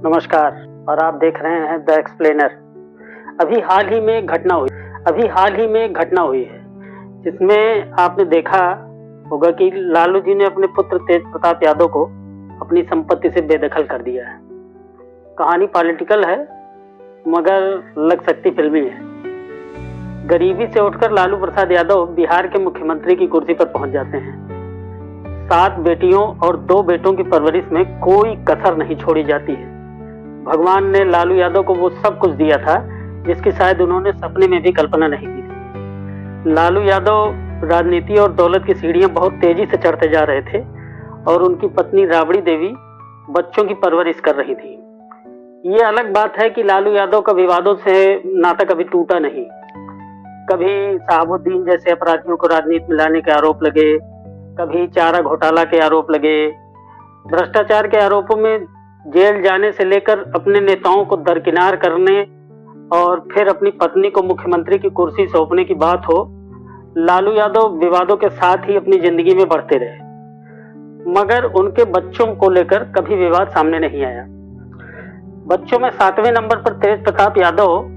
नमस्कार। और आप देख रहे हैं द एक्सप्लेनर। अभी हाल ही में एक घटना हुई है जिसमें आपने देखा होगा कि लालू जी ने अपने पुत्र तेज प्रताप यादव को अपनी संपत्ति से बेदखल कर दिया है। कहानी पॉलिटिकल है मगर लग सकती फिल्मी है। गरीबी से उठकर लालू प्रसाद यादव बिहार के मुख्यमंत्री की कुर्सी पर पहुंच जाते हैं। 7 बेटियों और 2 बेटों की परवरिश में कोई कसर नहीं छोड़ी जाती है। भगवान ने लालू यादव को वो सब कुछ दिया था जिसकी शायद उन्होंने सपने में भी कल्पना नहीं की थी। लालू यादव राजनीति और दौलत की सीढ़ियां बहुत तेजी से चढ़ते जा रहे थे और उनकी पत्नी राबड़ी देवी बच्चों की परवरिश कर रही थी। ये अलग बात है कि लालू यादव का विवादों से नाता कभी टूटा नहीं। कभी शहाबुद्दीन जैसे अपराधियों को राजनीति में लाने के आरोप लगे, कभी चारा घोटाला के आरोप लगे, भ्रष्टाचार के आरोपों में जेल जाने से लेकर अपने नेताओं को दरकिनार करने और फिर अपनी पत्नी को मुख्यमंत्री की कुर्सी सौंपने की बात हो, लालू यादव विवादों के साथ ही अपनी जिंदगी में बढ़ते रहे। मगर उनके बच्चों को लेकर कभी विवाद सामने नहीं आया। बच्चों में 7वें नंबर पर तेज प्रताप यादव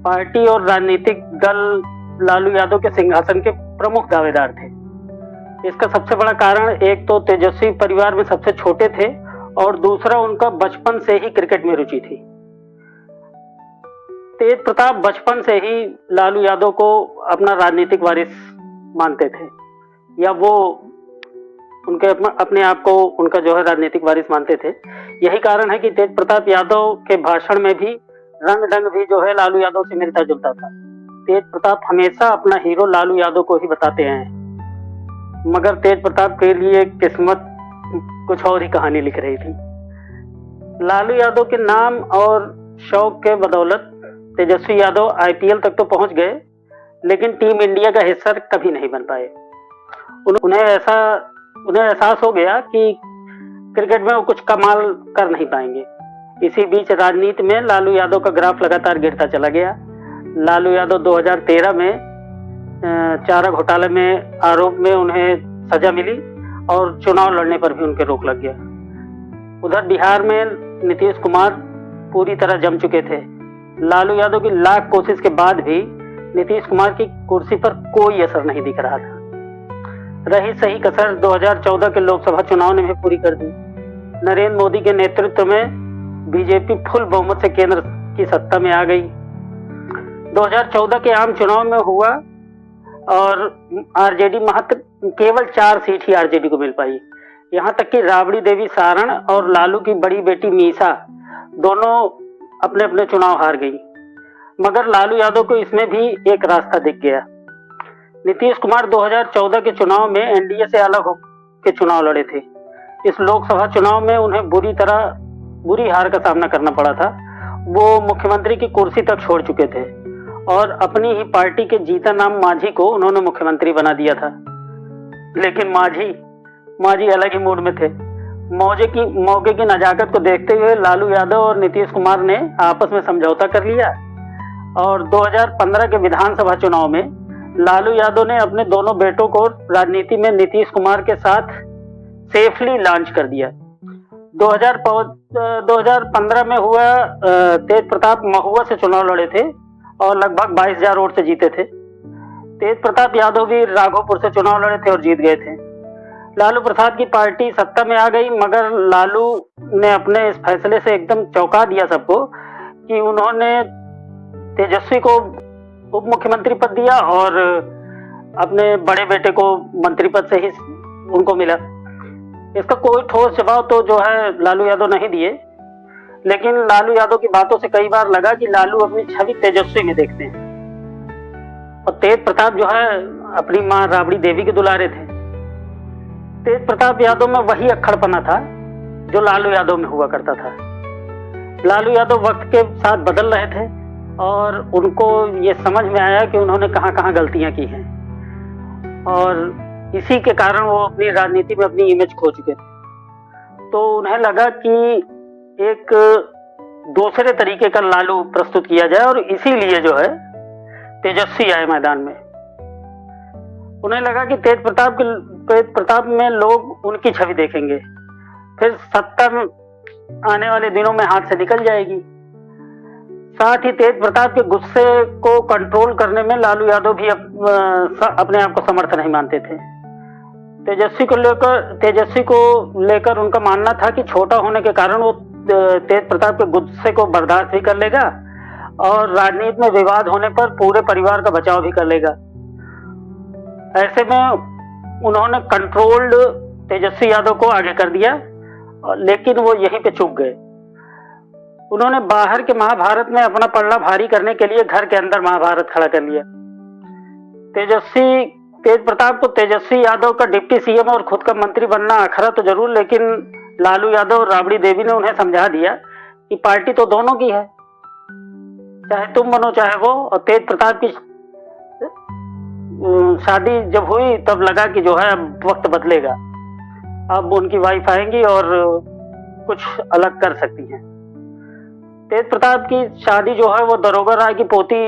पार्टी और राजनीतिक दल लालू यादव के सिंहासन के प्रमुख दावेदार थे। इसका सबसे बड़ा कारण एक तो तेजस्वी परिवार में सबसे छोटे थे और दूसरा उनका बचपन से ही क्रिकेट में रुचि थी। तेज प्रताप बचपन से ही लालू यादव को अपना राजनीतिक वारिस मानते थे, या वो उनके अपने आप को उनका जो है राजनीतिक वारिस मानते थे। यही कारण है कि तेज प्रताप यादव के भाषण में भी रंग ढंग भी जो है लालू यादव से मिलता जुलता था। तेज प्रताप हमेशा अपना हीरो लालू यादव को ही बताते हैं, मगर तेज प्रताप के लिए किस्मत कुछ और ही कहानी लिख रही थी। लालू यादव के नाम और शौक के बदौलत तेजस्वी यादव आईपीएल तक तो पहुंच गए, लेकिन टीम इंडिया का हिस्सा कभी नहीं बन पाए। उन्हें एहसास हो गया कि क्रिकेट में वो कुछ कमाल कर नहीं पाएंगे। इसी बीच राजनीति में लालू यादव का ग्राफ लगातार गिरता चला गया। लालू यादव 2013 में चारा घोटाले में आरोप में उन्हें सजा मिली और चुनाव लड़ने पर भी उनके रोक लग गया। उधर बिहार में नीतीश कुमार पूरी तरह जम चुके थे। लालू यादव की लाख कोशिश के बाद भी नीतीश कुमार की कुर्सी पर कोई असर नहीं दिख रहा था। रही सही कसर 2014 के लोकसभा चुनाव ने भी पूरी कर दी। नरेंद्र मोदी के नेतृत्व में बीजेपी फुल बहुमत से केंद्र की सत्ता में आ गई। 2014 के आम चुनाव में हुआ और आरजेडी मात्र केवल 4 सीट ही आरजेडी को मिल पाई। यहाँ तक कि राबड़ी देवी सारण और लालू की बड़ी बेटी मीसा दोनों अपने अपने चुनाव हार गई। मगर लालू यादव को इसमें भी एक रास्ता दिख गया। नीतीश कुमार 2014 के चुनाव में एनडीए से अलग होकर चुनाव लड़े थे। इस लोकसभा चुनाव में उन्हें बुरी हार का सामना करना पड़ा था। वो मुख्यमंत्री की कुर्सी तक छोड़ चुके थे और अपनी ही पार्टी के जीतन राम मांझी को उन्होंने मुख्यमंत्री बना दिया था। लेकिन मांझी अलग ही मूड में थे। मौके की नजाकत को देखते हुए लालू यादव और नीतीश कुमार ने आपस में समझौता कर लिया और 2015 के विधानसभा चुनाव में लालू यादव ने अपने दोनों बेटों को राजनीति में नीतीश कुमार के साथ सेफली लॉन्च कर दिया। 2015 में हुआ तेज प्रताप महुआ से चुनाव लड़े थे और लगभग 22,000 वोट से जीते थे। तेज प्रताप यादव भी राघोपुर से चुनाव लड़े थे और जीत गए थे। लालू प्रसाद की पार्टी सत्ता में आ गई, मगर लालू ने अपने इस फैसले से एकदम चौंका दिया सबको कि उन्होंने तेजस्वी को उप मुख्यमंत्री पद दिया और अपने बड़े बेटे को मंत्री पद से ही उनको मिला। इसका कोई ठोस जवाब तो जो है लालू यादव नहीं दिए, लेकिन लालू यादव की बातों से कई बार लगा कि लालू अपनी छवि तेजस्वी में देखते हैं। और तेज प्रताप जो है अपनी मां राबड़ी देवी के दुलारे थे। तेज प्रताप यादव में वही अक्खड़पना था जो लालू यादव में हुआ करता था। लालू यादव वक्त के साथ बदल रहे थे और उनको ये समझ में आया कि उन्होंने कहां कहां गलतियां की हैं और इसी के कारण वो अपनी राजनीति में अपनी इमेज खो चुके थे। तो उन्हें लगा कि एक दूसरे तरीके का लालू प्रस्तुत किया जाए और इसीलिए जो है तेजस्वी आए मैदान में। उन्हें लगा कि तेज प्रताप में लोग उनकी छवि देखेंगे, फिर सत्ता आने वाले दिनों में हाथ से निकल जाएगी। साथ ही तेज प्रताप के गुस्से को कंट्रोल करने में लालू यादव भी अपने आप को समर्थ नहीं मानते थे। तेजस्वी को लेकर उनका मानना था कि छोटा होने के कारण वो तेज प्रताप के गुस्से को बर्दाश्त भी कर लेगा और राजनीति में विवाद होने पर पूरे परिवार का बचाव भी कर लेगा। ऐसे में उन्होंने कंट्रोल्ड तेजस्वी यादव को आगे कर दिया, लेकिन वो यहीं पे चूक गए। उन्होंने बाहर के महाभारत में अपना पल्ला भारी करने के लिए घर के अंदर महाभारत खड़ा कर लिया। तेज प्रताप को तेजस्वी यादव का डिप्टी सीएम और खुद का मंत्री बनना अखरा तो जरूर, लेकिन लालू यादव और राबड़ी देवी ने उन्हें समझा दिया कि पार्टी तो दोनों की है, चाहे तुम बनो चाहे वो। और तेज प्रताप की शादी जब हुई तब लगा कि जो है अब वक्त बदलेगा, अब उनकी वाइफ आएंगी और कुछ अलग कर सकती हैं। तेज प्रताप की शादी जो है वो दरोगा राय की पोती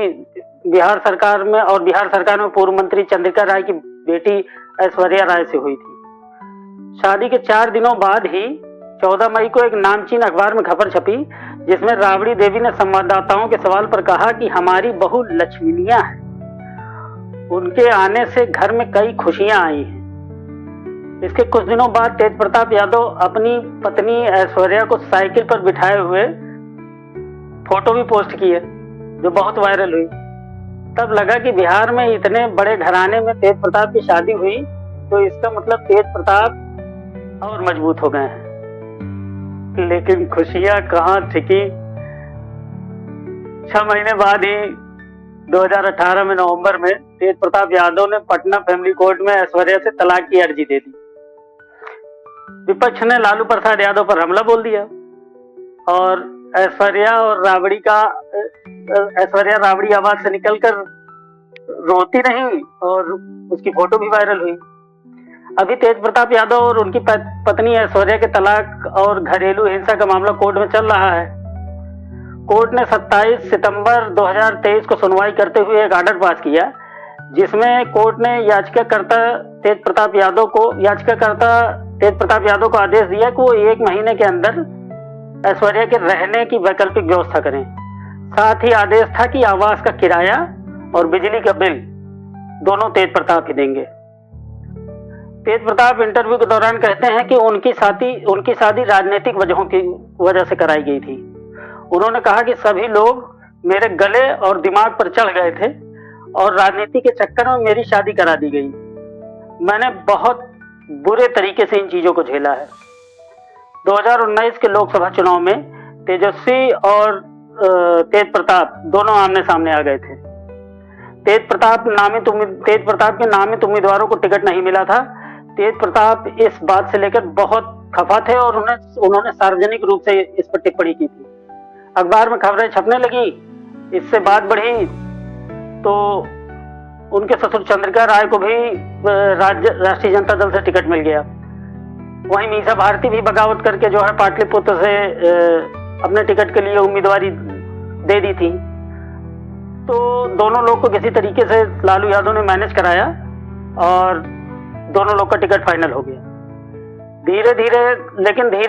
बिहार सरकार में पूर्व मंत्री चंद्रिका राय की बेटी ऐश्वर्या राय से हुई थी। शादी के 4 दिनों बाद ही 14 मई को एक नामचीन अखबार में खबर छपी, जिसमें राबड़ी देवी ने संवाददाताओं के सवाल पर कहा कि हमारी बहू लक्ष्मीनिया है, उनके आने से घर में कई खुशियां आई हैं। इसके कुछ दिनों बाद तेज प्रताप यादव अपनी पत्नी ऐश्वर्या को साइकिल पर बिठाए हुए फोटो भी पोस्ट किए, जो बहुत वायरल हुई। तब लगा कि बिहार में इतने बड़े घराने में तेज प्रताप की शादी हुई, तो इसका मतलब तेज प्रताप और मजबूत हो गए हैं। लेकिन खुशियां कहां ठिकी। 6 महीने बाद ही 2018 में नवंबर में तेज प्रताप यादव ने पटना फैमिली कोर्ट में ऐश्वर्या से तलाक की अर्जी दे दी। विपक्ष ने लालू प्रसाद यादव पर हमला बोल दिया और ऐश्वर्या राबड़ी आवाज से निकलकर रोती नहीं और उसकी फोटो भी वायरल हुई। अभी तेज प्रताप यादव और उनकी पत्नी ऐश्वर्या के तलाक और घरेलू हिंसा का मामला कोर्ट में चल रहा है। कोर्ट ने 27 सितंबर 2023 को सुनवाई करते हुए एक ऑर्डर पास किया, जिसमें कोर्ट ने याचिकाकर्ता तेज प्रताप यादव को आदेश दिया कि वो 1 महीने के अंदर ऐश्वर्या के रहने की वैकल्पिक व्यवस्था करें। साथ ही आदेश था कि आवास का किराया और बिजली का बिल दोनों तेज प्रताप ही देंगे। तेज प्रताप इंटरव्यू के दौरान कहते हैं कि उनकी शादी राजनीतिक वजह से कराई गई थी। उन्होंने कहा कि सभी लोग मेरे गले और दिमाग पर चढ़ गए थे और राजनीति के चक्कर में मेरी शादी करा दी गई। मैंने बहुत बुरे तरीके से इन चीजों को झेला है। 2019 के लोकसभा चुनाव में तेजस्वी और तेज प्रताप दोनों आमने सामने आ गए थे। तेज प्रताप के नामित उम्मीदवारों को टिकट नहीं मिला था। तेज प्रताप इस बात से लेकर बहुत खफा थे और उन्होंने सार्वजनिक रूप से इस पर टिप्पणी की थी। अखबार में खबरें छपने लगी। इससे बात बढ़ी तो उनके ससुर चंद्रिका राय को भी राष्ट्रीय जनता दल से टिकट मिल गया। वहीं मीसा भारती भी बगावत करके जो है पाटलिपुत्र से अपने टिकट के लिए उम्मीदवारी दे दी थी। तो दोनों लोग को किसी तरीके से लालू यादव ने मैनेज कराया और दोनों लोग का टिकट फाइनल हो गया। धीरे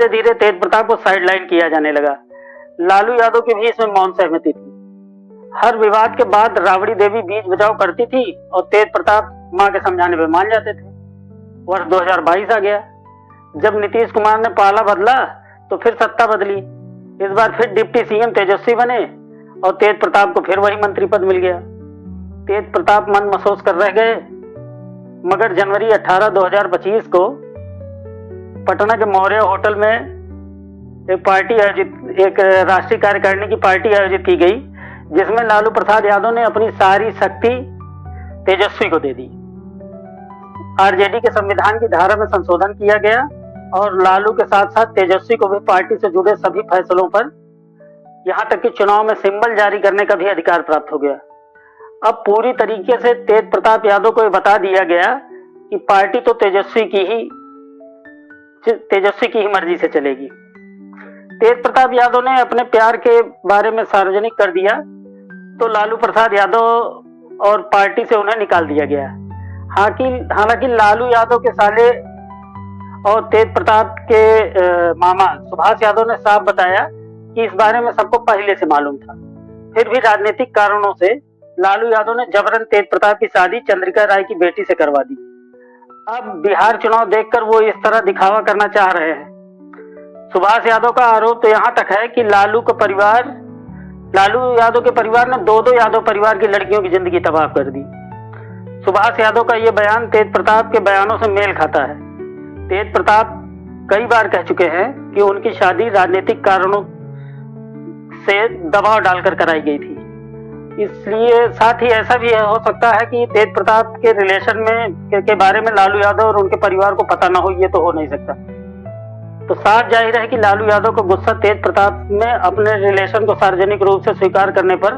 धीरे तेज प्रताप को साइडलाइन किया जाने लगा। लालू यादव की भी इसमें मौन सहमति थी। हर विवाद के बाद राबड़ी देवी बीच बचाव करती थी और तेज प्रताप मां के समझाने पर मान जाते थे। वर्ष 2022 आ गया। जब नीतीश कुमार ने पाला बदला तो फिर सत्ता बदली। इस बार फिर डिप्टी सीएम तेजस्वी बने और तेज प्रताप को फिर वही मंत्री पद मिल गया। तेज प्रताप मन महसूस कर रह गए, मगर जनवरी 18, 2025 को पटना के मौर्य होटल में एक राष्ट्रीय कार्यकारिणी की पार्टी आयोजित की गई, जिसमें लालू प्रसाद यादव ने अपनी सारी शक्ति तेजस्वी को दे दी। आरजेडी के संविधान की धारा में संशोधन किया गया और लालू के साथ साथ तेजस्वी को भी पार्टी से जुड़े सभी फैसलों पर, यहां तक कि चुनाव में सिंबल जारी करने का भी अधिकार प्राप्त हो गया। अब पूरी तरीके से तेज प्रताप यादव को यह बता दिया गया कि पार्टी तो तेजस्वी की ही मर्जी से चलेगी। तेज प्रताप यादव ने अपने प्यार के बारे में सार्वजनिक कर दिया तो लालू प्रसाद यादव और पार्टी से उन्हें निकाल दिया गया। हालांकि लालू यादव के साले और तेज प्रताप के मामा सुभाष यादव ने साफ बताया कि इस बारे में सबको पहले से मालूम था। फिर भी राजनीतिक कारणों से लालू यादव ने जबरन तेज प्रताप की शादी चंद्रिका राय की बेटी से करवा दी। अब बिहार चुनाव देखकर वो इस तरह दिखावा करना चाह रहे हैं। सुभाष यादव का आरोप तो यहाँ तक है कि लालू यादव के परिवार ने दो यादव परिवार की लड़कियों की जिंदगी तबाह कर दी। सुभाष यादव का ये बयान तेज प्रताप के बयानों से मेल खाता है। तेज प्रताप कई बार कह चुके हैं कि उनकी शादी राजनीतिक कारणों से दबाव डालकर कराई गई थी। इसलिए साथ ही ऐसा भी हो सकता है कि तेज प्रताप के रिलेशन में के बारे में लालू यादव और उनके परिवार को पता ना हो, ये तो हो नहीं सकता। तो साफ जाहिर है कि लालू यादव का गुस्सा तेज प्रताप में अपने रिलेशन को सार्वजनिक रूप से स्वीकार करने पर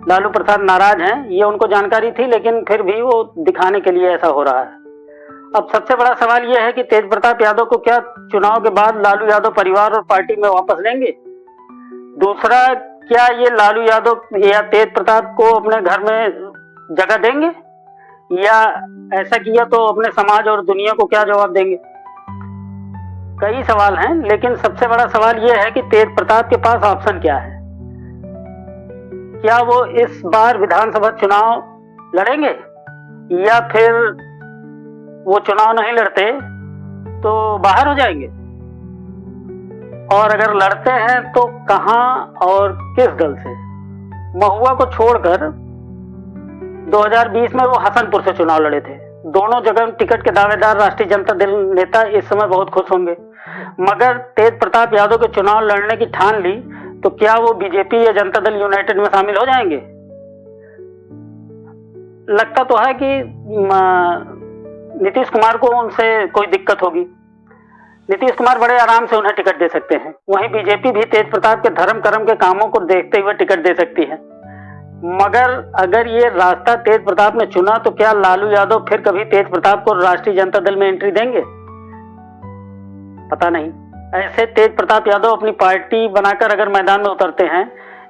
लालू प्रसाद नाराज हैं। ये उनको जानकारी थी, लेकिन फिर भी वो दिखाने के लिए ऐसा हो रहा है। अब सबसे बड़ा सवाल यह है कि तेज प्रताप यादव को क्या चुनाव के बाद लालू यादव परिवार और पार्टी में वापस लेंगे? दूसरा, क्या ये लालू यादव या तेज प्रताप को अपने घर में जगह देंगे, या ऐसा किया तो अपने समाज और दुनिया को क्या जवाब देंगे? कई सवाल हैं, लेकिन सबसे बड़ा सवाल यह है कि तेज प्रताप के पास ऑप्शन क्या है। क्या वो इस बार विधानसभा चुनाव लड़ेंगे, या फिर वो चुनाव नहीं लड़ते तो बाहर हो जाएंगे? और अगर लड़ते हैं तो कहां और किस दल से? महुआ को छोड़कर 2020 में वो हसनपुर से चुनाव लड़े थे। दोनों जगह टिकट के दावेदार राष्ट्रीय जनता दल नेता इस समय बहुत खुश होंगे। मगर तेज प्रताप यादव के चुनाव लड़ने की ठान ली तो क्या वो बीजेपी या जनता दल यूनाइटेड में शामिल हो जाएंगे? लगता तो है कि नीतीश कुमार को उनसे कोई दिक्कत होगी। नीतीश कुमार बड़े आराम से उन्हें टिकट दे सकते हैं। वहीं बीजेपी भी तेज प्रताप के धर्म कर्म के कामों को देखते हुए टिकट दे सकती है। मगर अगर ये रास्ता तेज प्रताप ने चुना तो क्या लालू यादव फिर कभी तेज प्रताप को राष्ट्रीय जनता दल में एंट्री देंगे? पता नहीं। ऐसे तेज प्रताप यादव अपनी पार्टी बनाकर अगर मैदान में उतरते हैं,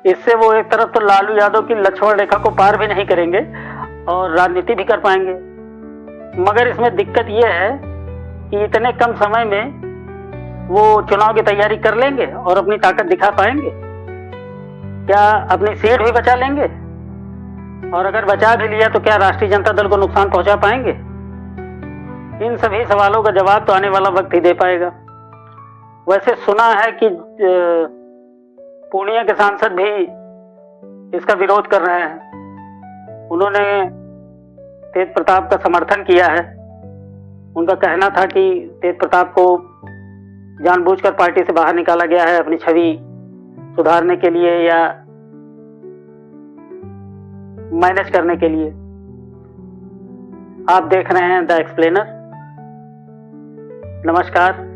इससे वो एक तरफ तो लालू यादव की लक्ष्मण रेखा को पार भी नहीं करेंगे और राजनीति भी कर पाएंगे। मगर इसमें दिक्कत यह है कि इतने कम समय में वो चुनाव की तैयारी कर लेंगे और अपनी ताकत दिखा पाएंगे? क्या अपनी सीट भी बचा लेंगे? और अगर बचा भी लिया तो क्या राष्ट्रीय जनता दल को नुकसान पहुंचा पाएंगे? इन सभी सवालों का जवाब तो आने वाला वक्त ही दे पाएगा। वैसे सुना है कि पूर्णिया के सांसद भी इसका विरोध कर रहे हैं। उन्होंने तेज प्रताप का समर्थन किया है। उनका कहना था कि तेज प्रताप को जानबूझकर पार्टी से बाहर निकाला गया है अपनी छवि सुधारने के लिए या मैनेज करने के लिए। आप देख रहे हैं द एक्सप्लेनर। नमस्कार।